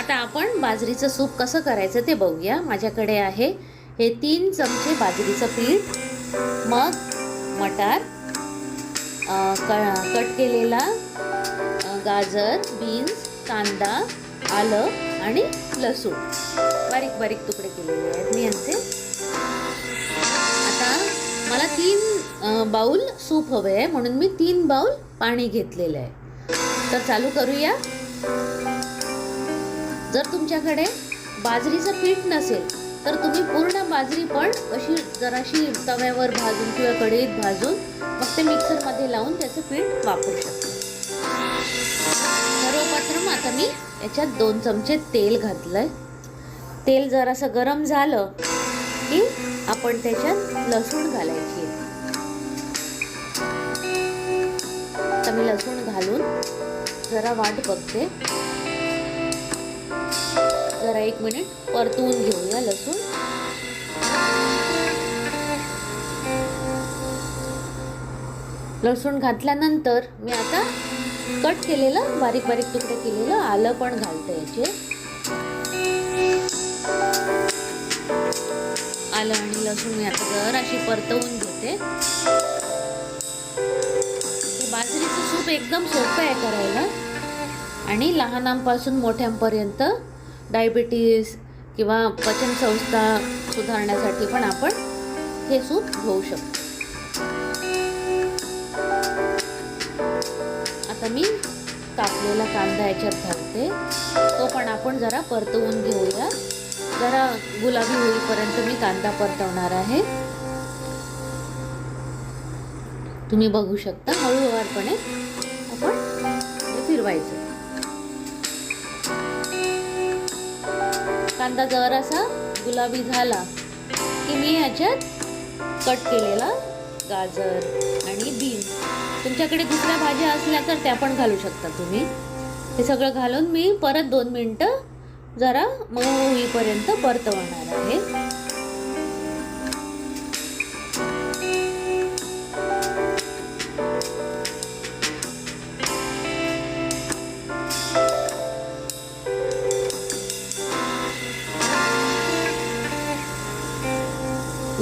आता आपण बाजरीचं सूप कसं करायचं ते बघूया. माझ्याकडे आहे हे 3 चमचे बाजरीचं पीठ, मग मटार, कट केलेला गाजर, बीन्स, कांदा, आलं आणि लसूण बारीक बारीक तुकडे केलेले आहेत मी यांचे. आता मला 3 बाउल सूप हवे आहे म्हणून मी 3 बाउल पाणी घेतलेलं आहे. तर चालू करूया. जर तुमच्याकडे बाजरीचं पीठ नसेल तर तुम्ही पूर्ण बाजरी पण अशी जराशी तव्यावर भाजून किंवा कढईत भाजून मग ते मिक्सरमध्ये लावून त्याचं पीठ वापरू शकता. सर्वप्रथम आता मी याच्यात 2 चमचे तेल घातलंय. तेल जरासं गरम झालं की आपण त्याच्यात लसूण घालायची. आता मी लसूण घालून जरा वाट बघते. जरा 1 मिनिट परतवून घेऊया लसूण. लसूण घातल्यानंतर मी आता कट केलेलं बारीक बारीक तुकडे केलेलं आलं पण घालते याचे. आलं आणि लसूण मी आता जराशी परतवून घेते. बाजरीचं सूप एकदम सोपं आहे करायला आणि लहानांपासून मोठ्यांपर्यंत डायबिटीज किंवा पचनसंस्था सुधारण्यासाठी पण आपण हे सूप घेऊ शकतो. आता मी कापलेला कांदा याच्यात घालते. तो पण आपण जरा परतवून घेऊया. जरा गुलाबी होईपर्यंत मी कांदा परतवणार आहे. तुम्ही बघू शकता हळूवारपणे आपण हे फिरवायचं. कांदा जरासा गुलाबी झाला की मी ह्याच्यात कट केलेला गाजर आणि बीन्स, तुमच्याकडे दुसऱ्या भाज्या असल्या तर त्या पण घालू शकता तुम्ही. हे सगळं घालून मी परत 2 मिनिटं जरा मऊ होईपर्यंत परतवणार आहे.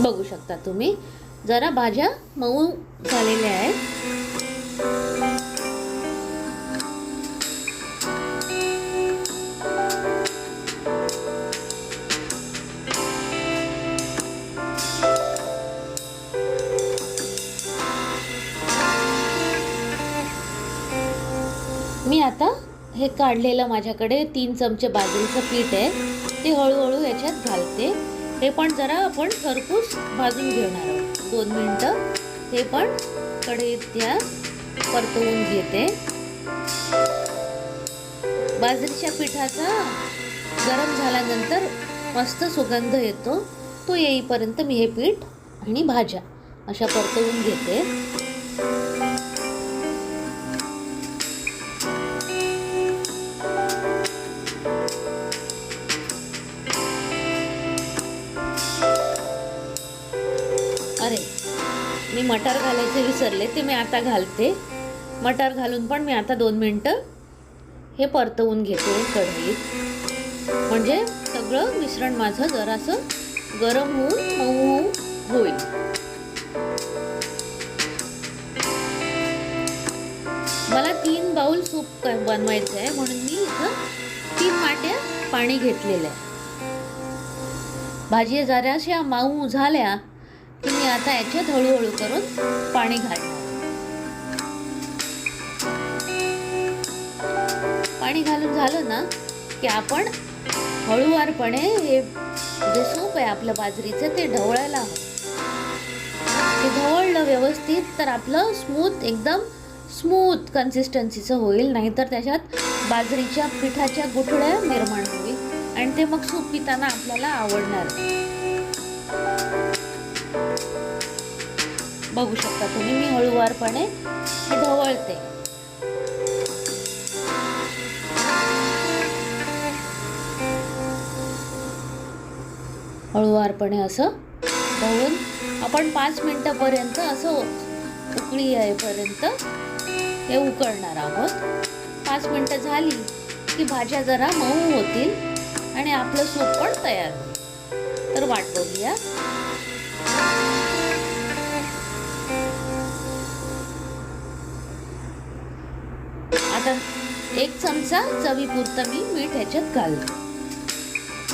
बघू शकता तुम्ही जरा भाज्या मऊ झालेल्या आहेत. मी आता हे काढलेलं माझ्याकडे 3 चमचे बाजरीचं पीठ आहे ते हळूहळू याच्यात घालते. हे पण जरा आपण खरपूस भाजून घेणार आहोत 2 मिनिटं. हे पण कढईत त्या परतवून घेते. बाजरीच्या पिठाचा गरम झाल्यानंतर मस्त सुगंध येतो. तो येईपर्यंत मी हे पीठ आणि भाज्या अशा परतवून घेते. अरे, मी मटार घालायचे विसरले, ते मी आता घालते. मटार घालून पण मी आता 2 मिनिटं हे परतवून घेते कढईत. म्हणजे सगळं मिश्रण माझं जरासं गरम होऊन मऊ होईल. मला 3 बाउल सूप बनवायचं आहे म्हणून मी इथं 3 वाट्या पाणी घेतलेलं आहे. भाजी जराशा मऊ झाल्या की मी आता याच्यात हळूहळू करून पाणी घालणार. पाणी घालून झालं ना की आपण हळूवारपणे हे जे सूप आहे आपलं बाजरीचं ते ढवळायला हवं. ते ढवळलं व्यवस्थित तर आपलं एकदम स्मूथ कन्सिस्टन्सीचं होईल. नाहीतर त्याच्यात बाजरीच्या पिठाच्या गुठळ्या निर्माण होईल आणि ते मग सूप पिताना आपल्याला आवडणार. बघू शकता तुम्ही मी हळूवारपणे हे ढवळते. हळूवारपणे असं ढवळून आपण 5 मिनिटापर्यंत असं उकळी येईपर्यंत हे उकळणार आहोत. 5 मिनिटं झाली की भाज्या जरा मऊ होतील आणि आपलं सूप पण तयार होईल. तर वाट बघूया. आता 1 चमचा चवीपुरतं मी मीठ ह्याच्यात घालते.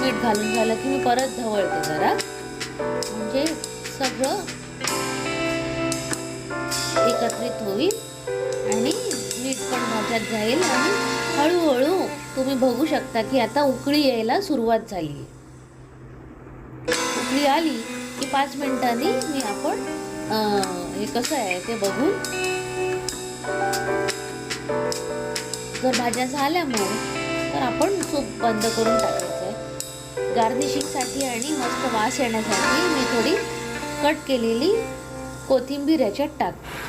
मीठ घालून झालं की मी परत ढवळते जरा, म्हणजे सगळं एकत्रित होईल आणि मीठ पण भाज्यात जाईल. आणि हळूहळू तुम्ही बघू शकता की आता उकळी यायला सुरुवात झाली. उकळी आली की 5 मिनिटांनी आपण हे कसं आहे ते बघून, जर भाज्या झाल्या मग तर आपण सूप बंद करून टाकायचं आहे. गार्निशिंगसाठी आणि मस्त वास येण्यासाठी मी थोडी कट केलेली कोथिंबीर याच्यात टाकते.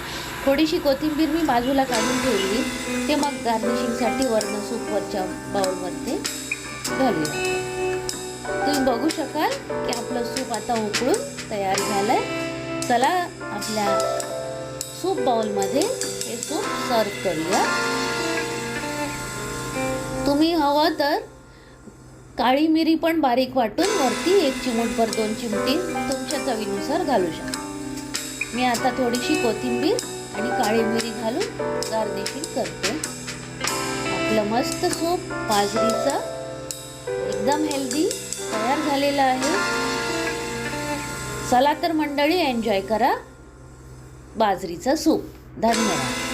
थोडीशी कोथिंबीर मी बाजूला काढून ठेवली, ते मग गार्निशिंगसाठी वरनं सूपवरच्या बाउलमध्ये घालूया. तुम्ही बघू शकाल की आपलं सूप आता उकळून तयार झालंय. चला आपल्या सूप बाउलमध्ये हे सूप सर्व करूया. तुम्ही हवं तर काळी मिरी पण बारीक वाटून वरती 1 चिमूटभर 2 चिमटी तुमच्या चवीनुसार घालू शकता. मी आता थोडीशी कोथिंबीर आणि काळी मिरी घालून गार्निशिंग करते. आपलं मस्त सूप बाजरीचं एकदम हेल्दी तयार झालेलं आहे. चला तर मंडळी, एन्जॉय करा बाजरीचं सूप. धन्यवाद.